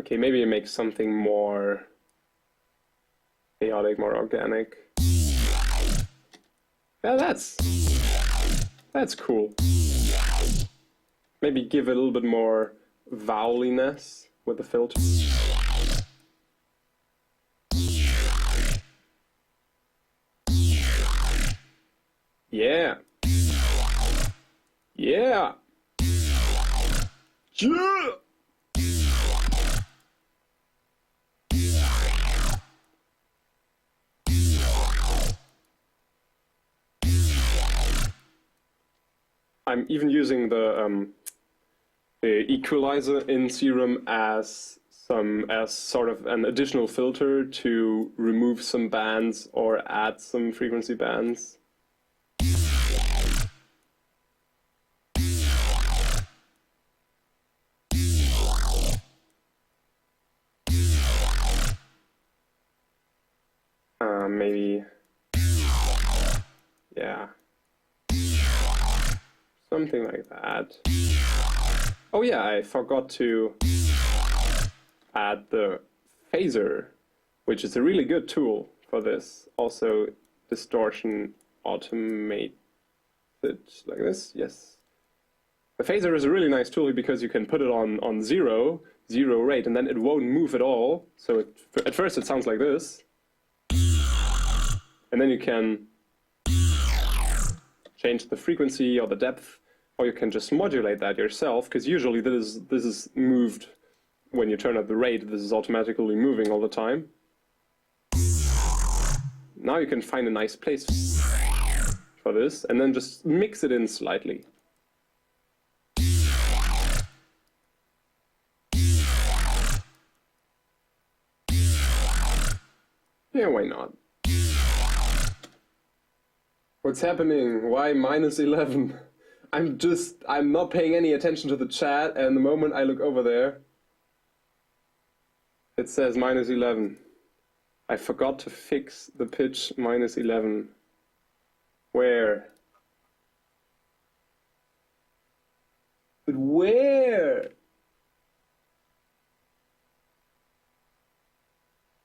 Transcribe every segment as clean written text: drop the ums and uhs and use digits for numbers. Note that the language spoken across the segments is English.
Okay, maybe it makes something more chaotic, more organic. Yeah, that's cool. Maybe give it a little bit more vowliness with the filter. Yeah. Yeah. Yeah. I'm even using the equalizer in Serum as sort of an additional filter to remove some bands or add some frequency bands. Maybe, yeah, something like that. Oh yeah, I forgot to add the phaser, which is a really good tool for this. Also, distortion automated like this, yes. The phaser is a really nice tool because you can put it on zero rate, and then it won't move at all. So at first it sounds like this. And then you can change the frequency or the depth, or you can just modulate that yourself, because usually this is moved when you turn up the rate. This is automatically moving all the time. Now you can find a nice place for this, and then just mix it in slightly. Yeah, why not? What's happening? Why -11? I'm not paying any attention to the chat, and the moment I look over there, it says -11. I forgot to fix the pitch -11. Where? But where?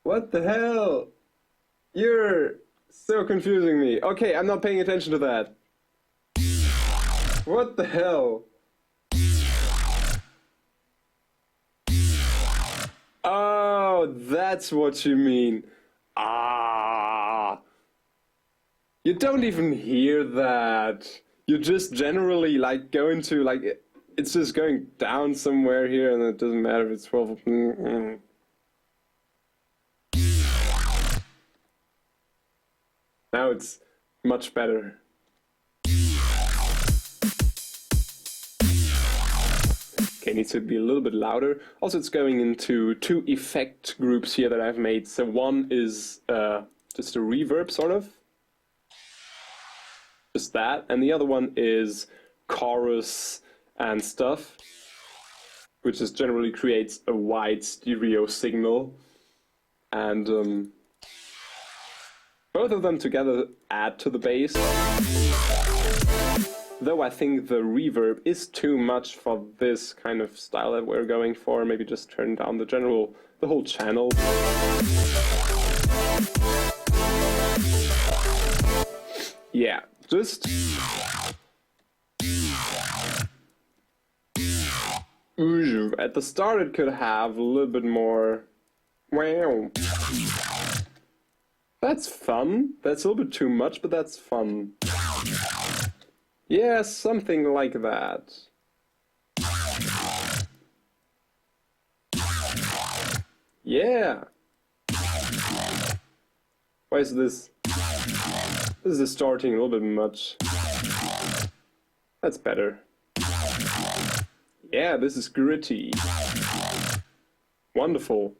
What the hell? You're so confusing me. Okay, I'm not paying attention to that. What the hell? Oh, that's what you mean. Ah. You don't even hear that. You just generally like go into like it's just going down somewhere here, and it doesn't matter if it's 12. Now it's much better. Okay, needs to be a little bit louder. Also, it's going into two effect groups here that I've made. So one is just a reverb, sort of. Just that. And the other one is chorus and stuff, which just generally creates a wide stereo signal. And both of them together add to the bass. Though I think the reverb is too much for this kind of style that we're going for. Maybe just turn down the whole channel. Yeah, just... At the start it could have a little bit more... Wow. That's fun. That's a little bit too much, but that's fun. Yeah, something like that. Yeah. Why is this? This is distorting a little bit much. That's better. Yeah, this is gritty. Wonderful.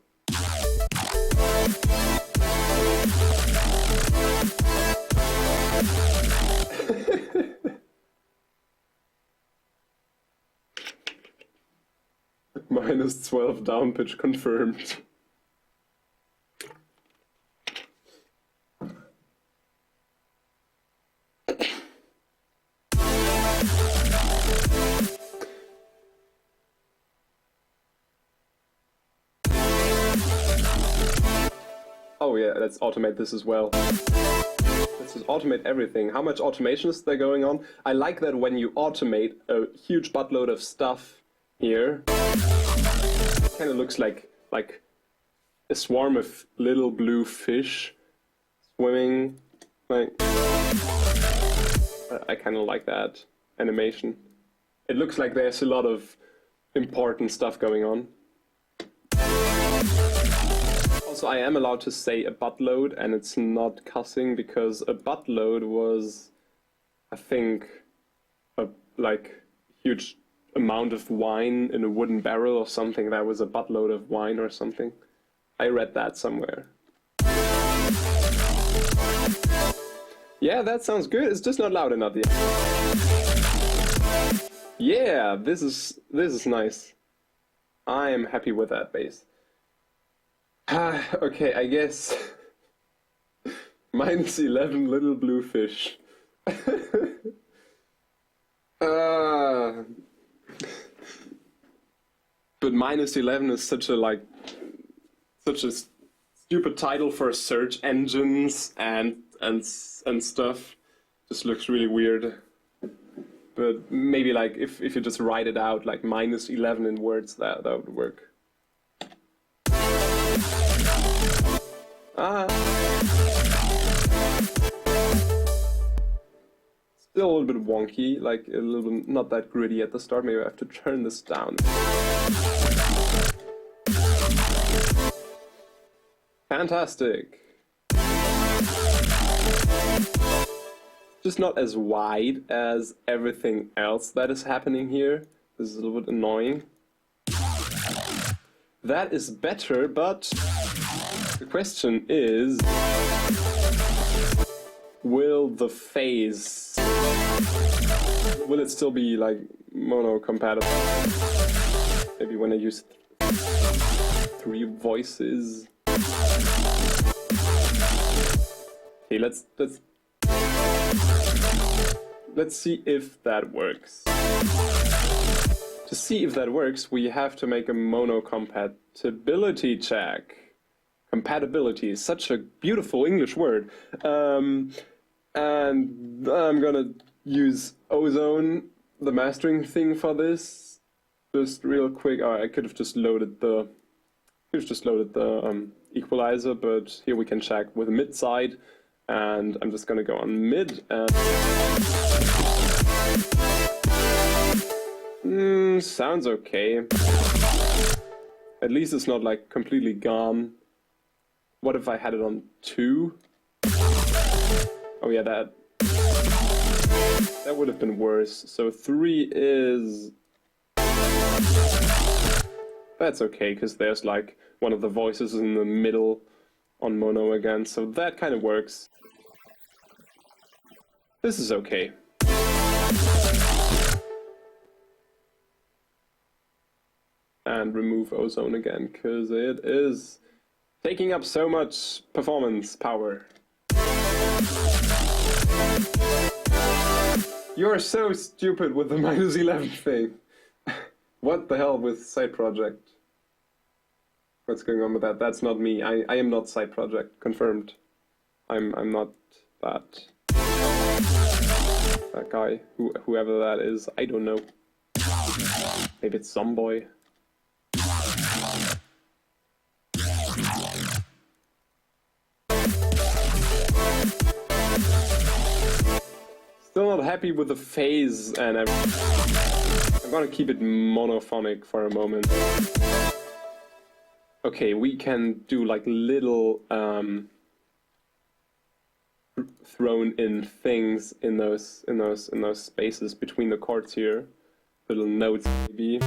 -12 down pitch confirmed. yeah, let's automate this as well. Let's just automate everything. How much automation is there going on? I like that when you automate a huge buttload of stuff here, it kind of looks like a swarm of little blue fish swimming. Like, I kind of like that animation. It looks like there's a lot of important stuff going on. Also, I am allowed to say a buttload, and it's not cussing, because a buttload was, I think, a huge amount of wine in a wooden barrel or something. That was a buttload of wine or something. I read that somewhere. Yeah, that sounds good. It's just not loud enough yet. Yeah, this is nice. I am happy with that bass. Okay, I guess -11 little blue fish. But -11 is such a stupid title for search engines and stuff. Just looks really weird. But maybe like if you just write it out like -11 in words, that would work. Still a little bit wonky, like a little bit not that gritty at the start. Maybe I have to turn this down. Fantastic. Just not as wide as everything else that is happening here. This is a little bit annoying. That is better, but the question is, will the phase, will it still be like mono compatible? Maybe when I use 3 voices. Okay, let's see if that works. To see if that works, we have to make a mono compatibility check. Compatibility is such a beautiful English word. And I'm gonna use Ozone, the mastering thing for this. Just real quick. Oh, I could have just loaded the equalizer, but here we can check with mid side. And I'm just gonna go on mid and sounds okay. At least it's not like completely gone. What if I had it on 2? Oh yeah, that would have been worse. So 3 is... That's okay, because there's like one of the voices in the middle on mono again, so that kind of works. This is okay. And remove Ozone again, because it is taking up so much performance power. You're so stupid with the -11 thing. What the hell with side project? What's going on with that? That's not me. I am not side project. Confirmed. I'm not that guy. Whoever that is, I don't know. Maybe it's some boy. Still not happy with the phase and everything. I'm gonna keep it monophonic for a moment. Okay, we can do like little thrown in things in those spaces between the chords here. Little notes maybe.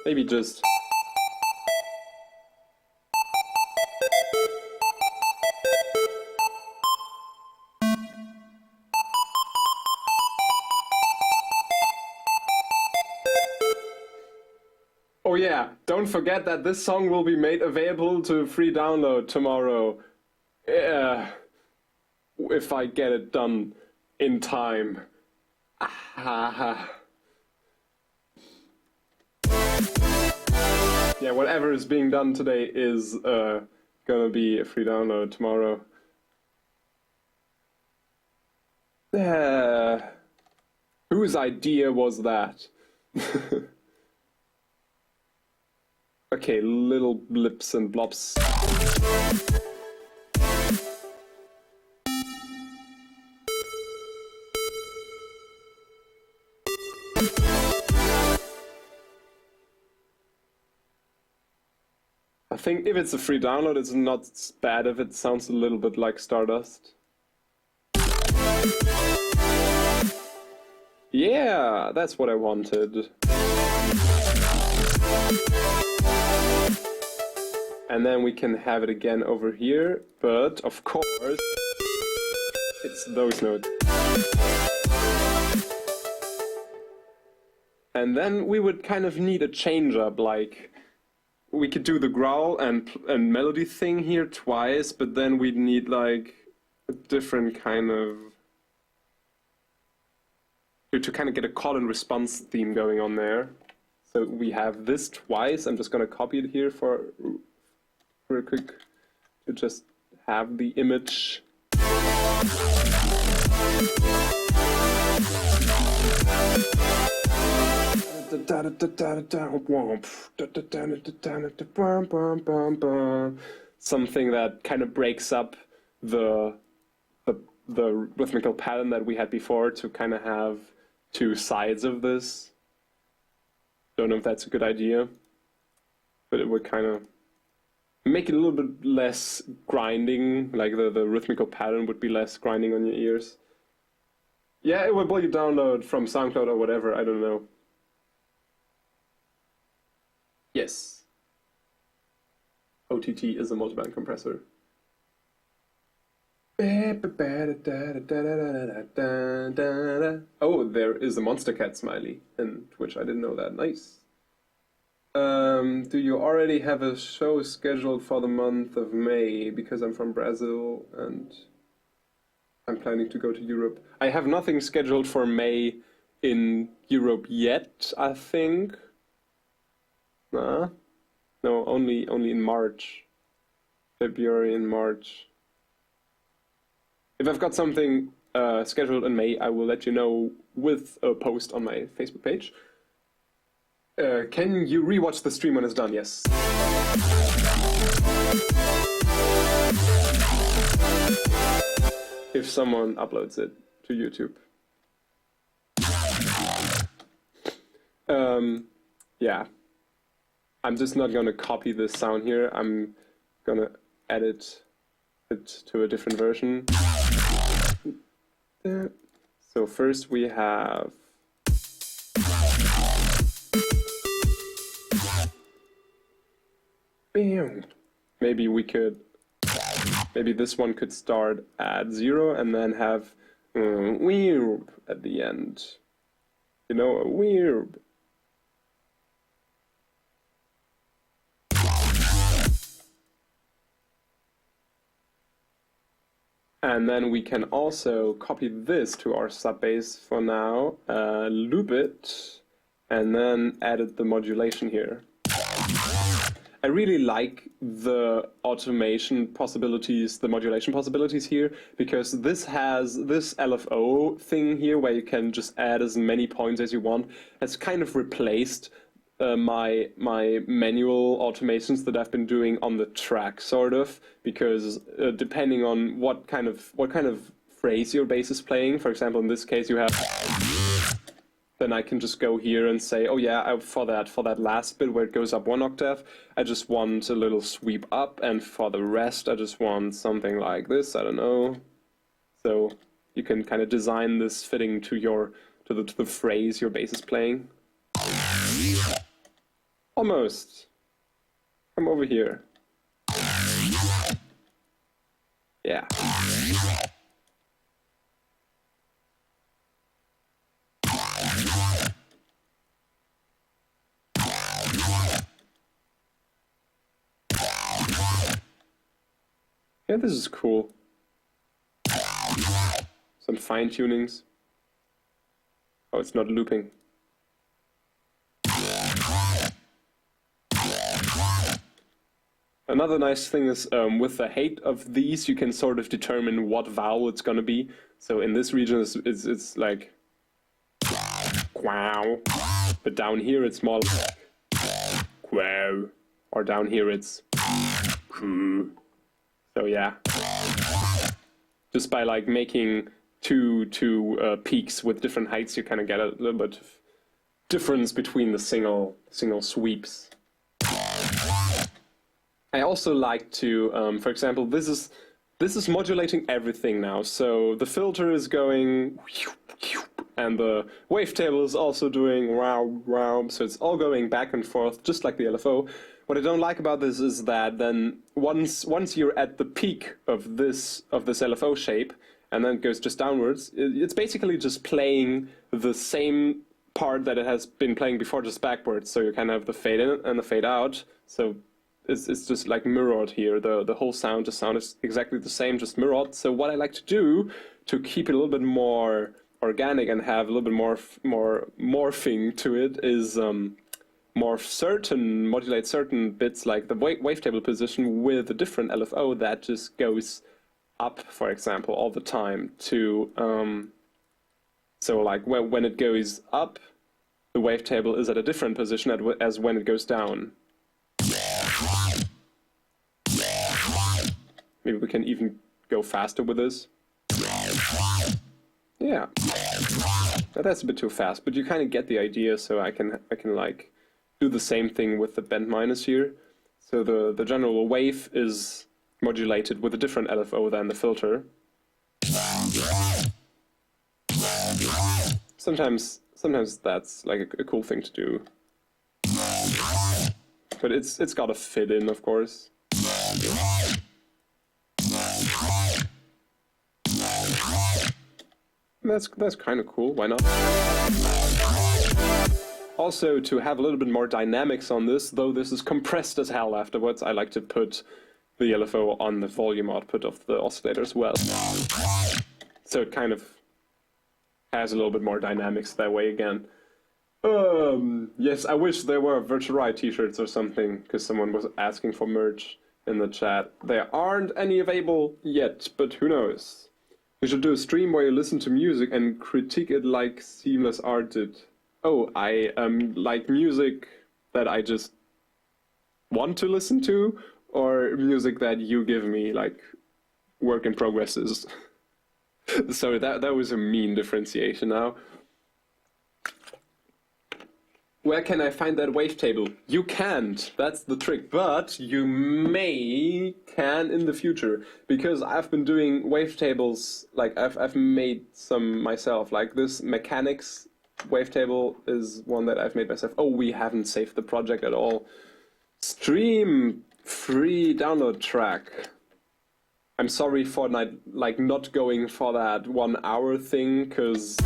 Maybe just oh yeah, don't forget that this song will be made available to free download tomorrow. Yeah, if I get it done in time. Yeah, whatever is being done today is gonna be a free download tomorrow. Whose idea was that? Okay, little blips and blobs. I think if it's a free download, it's not bad if it sounds a little bit like Stardust. Yeah, that's what I wanted. And then we can have it again over here, but of course, it's those notes. And then we would kind of need a change up, like we could do the growl and melody thing here twice, but then we'd need like a different kind of to kind of get a call and response theme going on there. So we have this twice. I'm just going to copy it here for real quick to just have the image. Something that kind of breaks up the rhythmical pattern that we had before to kind of have two sides of this. Don't know if that's a good idea, but it would kind of make it a little bit less grinding, like the rhythmical pattern would be less grinding on your ears. Yeah, it will you download from SoundCloud or whatever, I don't know. Yes. OTT is a multiband compressor. Oh, there is a Monster Cat smiley in Twitch. I didn't know that. Nice. Do you already have a show scheduled for the month of May? Because I'm from Brazil and I'm planning to go to Europe. I have nothing scheduled for May in Europe yet, I think. Nah. No, only in March. February and March. If I've got something scheduled in May, I will let you know with a post on my Facebook page. Can you rewatch the stream when it's done? Yes. If someone uploads it to YouTube. Yeah. I'm just not going to copy this sound here. I'm going to edit it to a different version. So first we have maybe this one could start at 0 and then have weird at the end. You know, a weird. And then we can also copy this to our sub bass for now, loop it, and then edit the modulation here. I really like the automation possibilities, the modulation possibilities here, because this has this LFO thing here where you can just add as many points as you want. It's kind of replaced my manual automations that I've been doing on the track, sort of, because depending on what kind of phrase your bass is playing, for example, in this case you have, then I can just go here and say, oh yeah, for that last bit where it goes up 1 octave, I just want a little sweep up, and for the rest I just want something like this, I don't know. So you can kind of design this fitting to the phrase your bass is playing. Almost. Come over here. Yeah. Yeah, this is cool. Some fine tunings. Oh, it's not looping. Another nice thing is with the height of these, you can sort of determine what vowel it's gonna be. So in this region, it's like wow, but down here it's more wow, or down here it's so yeah. Just by like making two peaks with different heights, you kind of get a little bit of difference between the single sweeps. I also like to, for example, this is modulating everything now. So the filter is going, and the wavetable is also doing wow wow. So it's all going back and forth, just like the LFO. What I don't like about this is that then once you're at the peak of this LFO shape, and then it goes just downwards, it's basically just playing the same part that it has been playing before, just backwards. So you kind of have the fade in and the fade out. So it's just like mirrored here. The whole sound, the sound is exactly the same, just mirrored. So what I like to do to keep it a little bit more organic and have a little bit more morphing to it is modulate certain bits, like the wavetable position with a different LFO that just goes up, for example, all the time to so like when it goes up, the wavetable is at a different position as when it goes down. Maybe we can even go faster with this. Yeah, that's a bit too fast, but you kind of get the idea. So I can like do the same thing with the bend minus here. So the general wave is modulated with a different LFO than the filter. Sometimes that's like a cool thing to do. But it's got to fit in, of course. That's kind of cool, why not? Also, to have a little bit more dynamics on this, though this is compressed as hell afterwards, I like to put the LFO on the volume output of the oscillator as well. So it kind of has a little bit more dynamics that way again. Yes, I wish there were virtual Riot t-shirts or something, because someone was asking for merch in the chat. There aren't any available yet, but who knows? We should do a stream where you listen to music and critique it like Seamless Art did. Oh, I like music that I just want to listen to, or music that you give me, like work in progresses. So that was a mean differentiation now. Where can I find that wavetable? You can't, that's the trick, but you can in the future, because I've been doing wavetables, like I've made some myself, like this mechanics wavetable is one that I've made myself. Oh, we haven't saved the project at all. Stream free download track. I'm sorry for not going for that 1 hour thing, because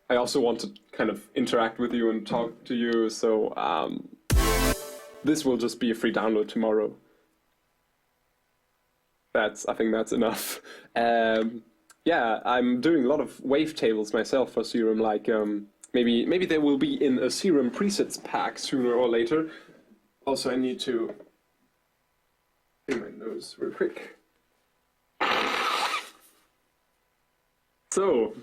I also want to kind of interact with you and talk to you, so this will just be a free download tomorrow. I think that's enough. Yeah, I'm doing a lot of wavetables myself for Serum, like maybe they will be in a Serum presets pack sooner or later. Also, I need to clean my nose real quick. So,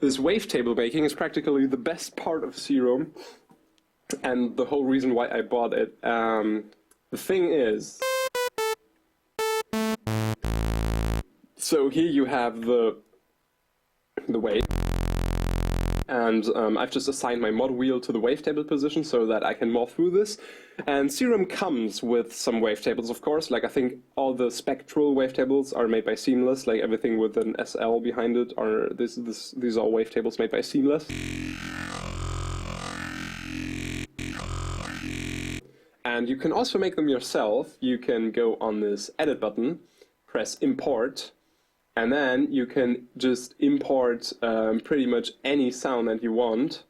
this wavetable making is practically the best part of Serum, and the whole reason why I bought it. The thing is, so here you have the wave, and I've just assigned my mod wheel to the wavetable position so that I can morph through this. And Serum comes with some wavetables, of course. Like I think all the spectral wavetables are made by Seamless. Like everything with an SL behind it are these are wavetables made by Seamless. And you can also make them yourself. You can go on this edit button, press import, and then you can just import pretty much any sound that you want,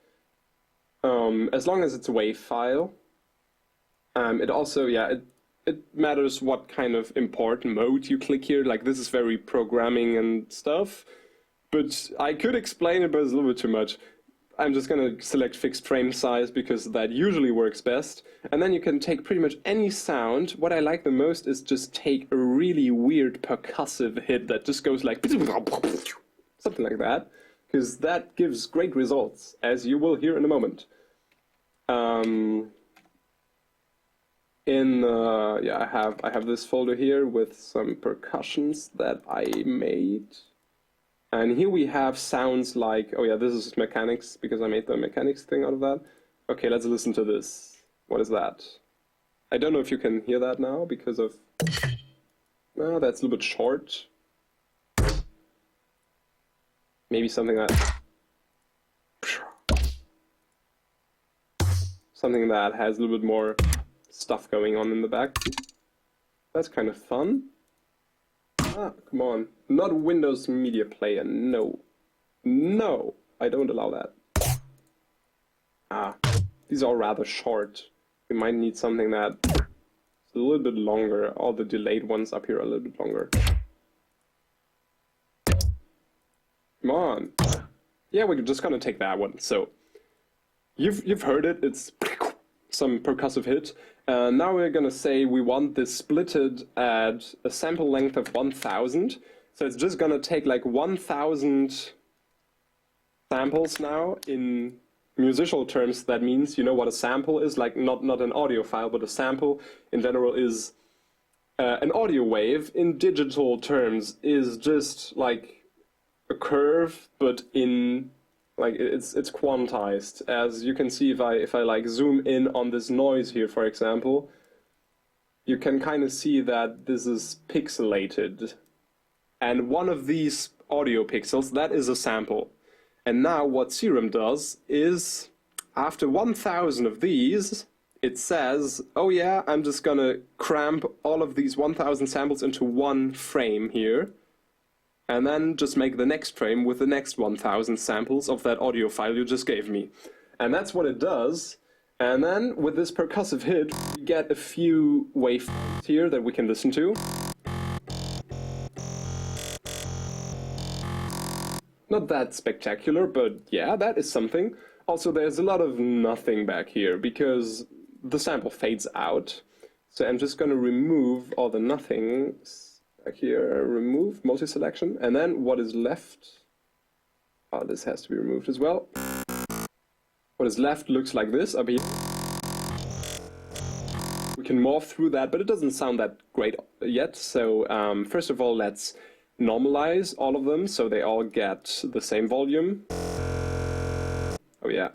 as long as it's a WAV file. It also, yeah, it matters what kind of import mode you click here. Like this is very programming and stuff, but I could explain it, but it's a little bit too much. I'm just going to select fixed frame size because that usually works best. And then you can take pretty much any sound. What I like the most is just take a really weird percussive hit that just goes like something like that, because that gives great results, as you will hear in a moment. Yeah, I have this folder here with some percussions that I made. And here we have sounds like, oh yeah, this is mechanics, because I made the mechanics thing out of that. Okay, let's listen to this. What is that? I don't know if you can hear that now because of... No, that's a little bit short. Maybe something that... Something that has a little bit more stuff going on in the back. That's kind of fun. Ah, come on. Not Windows Media Player, no. No, I don't allow that. Ah, these are rather short. We might need something that's a little bit longer. All the delayed ones up here are a little bit longer. Come on. Yeah, we're just gonna take that one. So, you've heard it, it's some percussive hit. Now we're gonna say we want this splitted at a sample length of 1000. So it's just gonna take like 1000 samples now. In musical terms, that means, you know what a sample is, like not an audio file, but a sample in general is an audio wave. In digital terms is just like a curve, but in like it's quantized. As you can see, if I like zoom in on this noise here, for example, you can kind of see that this is pixelated. And one of these audio pixels, that is a sample. And now what Serum does is, after 1000 of these, it says, oh yeah, I'm just gonna cramp all of these 1000 samples into one frame here, and then just make the next frame with the next 1000 samples of that audio file you just gave me. And that's what it does. And then with this percussive hit, we get a few waveforms here that we can listen to. Not that spectacular, but yeah, that is something. Also, there's a lot of nothing back here because the sample fades out. So I'm just going to remove all the nothings back here, remove multi-selection, and then what is left, oh, this has to be removed as well. What is left looks like this up here. We can morph through that, but it doesn't sound that great yet. So first of all, let's normalize all of them so they all get the same volume. Oh yeah.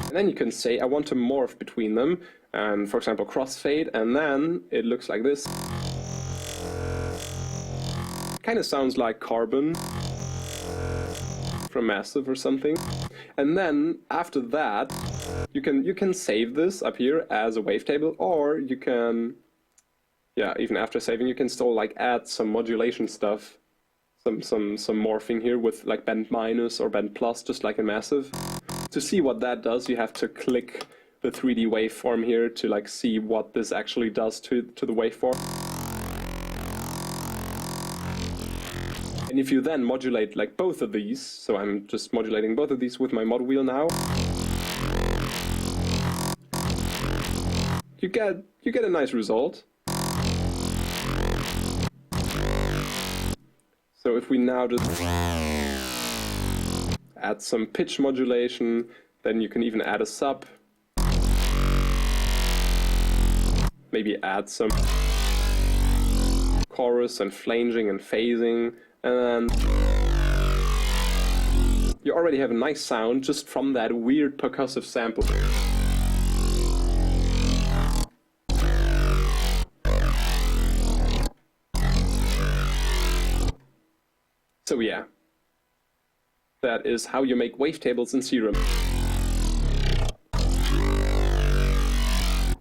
And then you can say I want to morph between them, and for example crossfade, and then it looks like this. Kind of sounds like Carbon from Massive or something. And then after that you can save this up here as a wavetable, or you can, yeah, even after saving you can still like add some modulation stuff, some morphing here with like bend minus or bend plus, just like in Massive. To see what that does, you have to click the 3D waveform here to like see what this actually does to the waveform. And if you then modulate like both of these, so I'm just modulating both of these with my mod wheel now, you get a nice result. So if we now just add some pitch modulation, then you can even add a sub. Maybe add some chorus and flanging and phasing, and then you already have a nice sound just from that weird percussive sample. So yeah, that is how you make wavetables in Serum.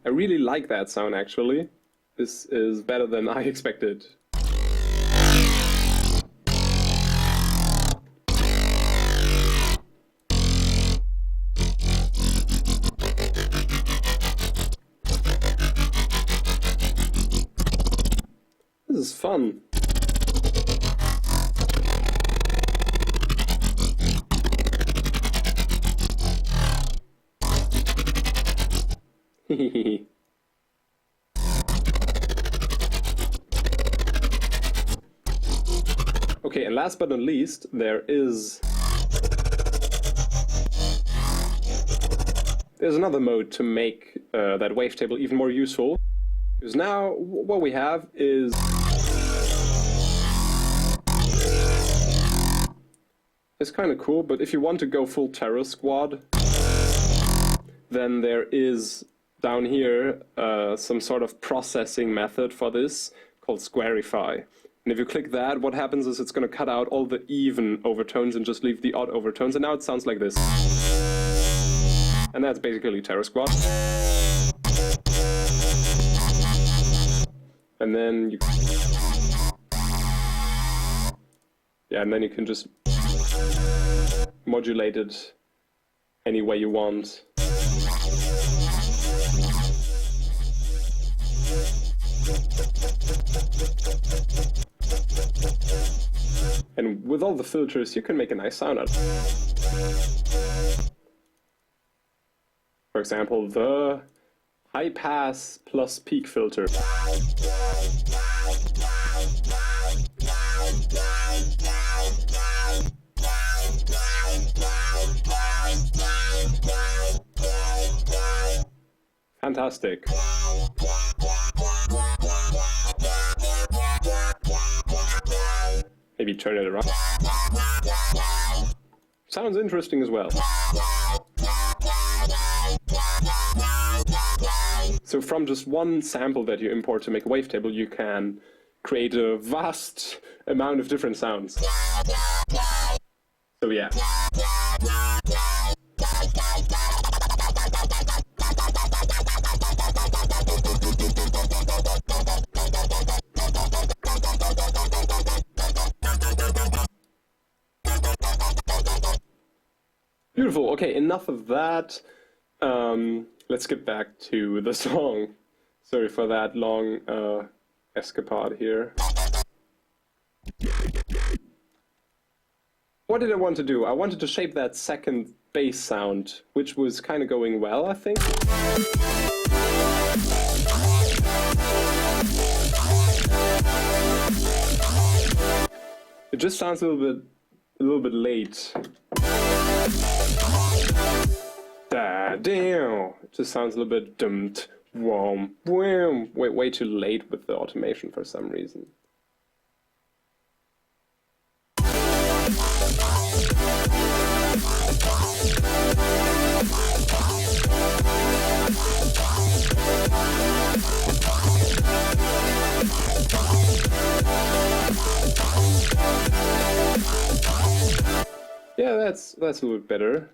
I really like that sound actually. This is better than I expected. This is fun. Okay, and last but not least, there's another mode to make that wavetable even more useful. Because now what we have is it's kind of cool, but if you want to go full terror squad, then there is down here some sort of processing method for this called squarify. And if you click that, what happens is it's going to cut out all the even overtones and just leave the odd overtones. And now it sounds like this. And that's basically Terror Squad. And then you... yeah, and then you can just modulate it any way you want. And with all the filters, you can make a nice sound out of it. For example, the high pass plus peak filter. Fantastic. Maybe turn it around. Sounds interesting as well. So from just one sample that you import to make a wavetable, you can create a vast amount of different sounds. So yeah. Beautiful. Okay, enough of that. Let's get back to the song. Sorry for that long escapade here. What did I want to do? I wanted to shape that second bass sound, which was kind of going well, I think. It just sounds a little bit late. Damn! It just sounds a little bit dumped. Whoom, whoom. Way too late with the automation for some reason. Yeah, that's a little bit better.